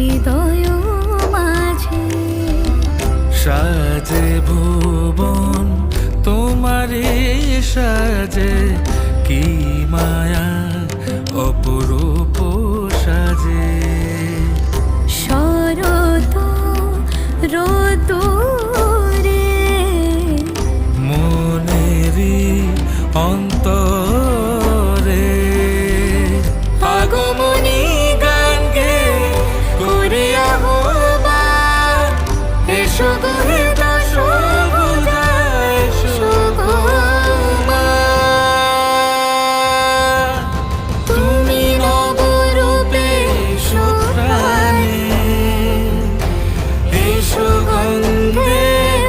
হৃদয় মাঝে। সাজে ভুবন তোমারে সাজে, কি মায়া অপরূপ সাজে। শরত রোদুরে মনেরি অন্তরে আগমনী গান গে করে আহ্বান, এসো গো হে দশভুজা, এসো গো মা। তুমি নবরূপে এসো প্রাণে, এসো গন্ধে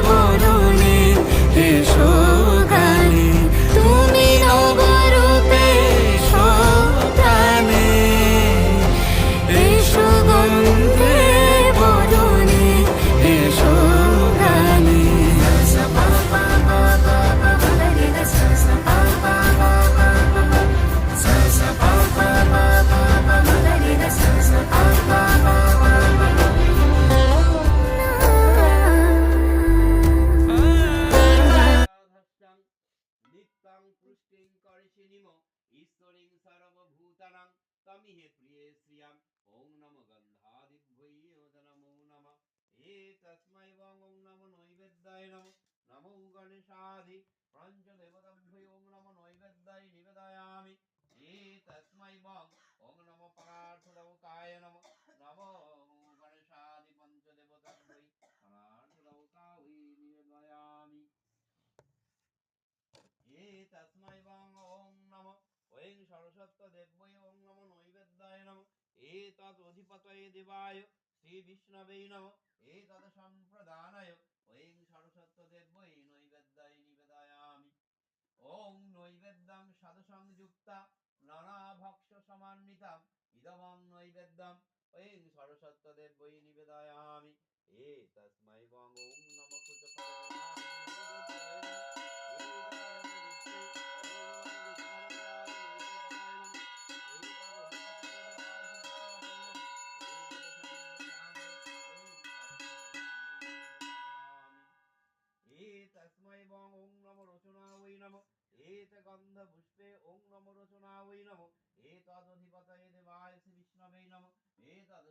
বরণে, এসো গানে। তুমি নবরূপে এসো প্রাণে, এসো গন্ধে বরণে, এসো গানে। নিত্যং পুষ্টিং করিষিনিম ঈশ্বরিং সর্বভূতানাং তমিহে প্রিয়ে শ্রিয়াম। ওং নমো গন্ধাদিভ্যৈ নমো নমঃ। তস্मै ওং নমো নৈবেদ্যায় নমঃ। নমো গণেশাদি পঞ্চদেবতাভ্যৈ ওং নমো নৈবেদ্যায় নিবেদয়ামি। তস্मै ওং নমো পরার্থদৌকায় নমঃ। নমো গণেশাদি পঞ্চদেবতাভ্যৈ পরার্থদৌকায় নিবেদয়ামি। তস্मै ওং নমো ওং সরস্বত্য দেব্যৈ ওং নমো নৈবেদ্যায় নমঃ। তৎ অধিপতয়ে দেবায় শ্রী বিষ্ণবে নমঃ। তৎ সম্প্রদানায় ওং সরস্বত্য দেব্যৈ নৈবেদ্যায় নিবেদয়ামি। ওং নৈবেদ্যং সাধুসংযুক্তা নানা ভক্ষ সমান্বিতাম ইদমং নৈবেদ্যম ওং সরস্বত্য দেব্যৈ নিবেদয়ামি। তস্मै ওং নমো তস্मै ওং নমো রচনায় নমঃ। গন্ধ পুষ্পে ওং নমো রচনায় নমঃ। তদধিপতয়ে দেবায় শ্রী বিষ্ণবে নমঃ। তদ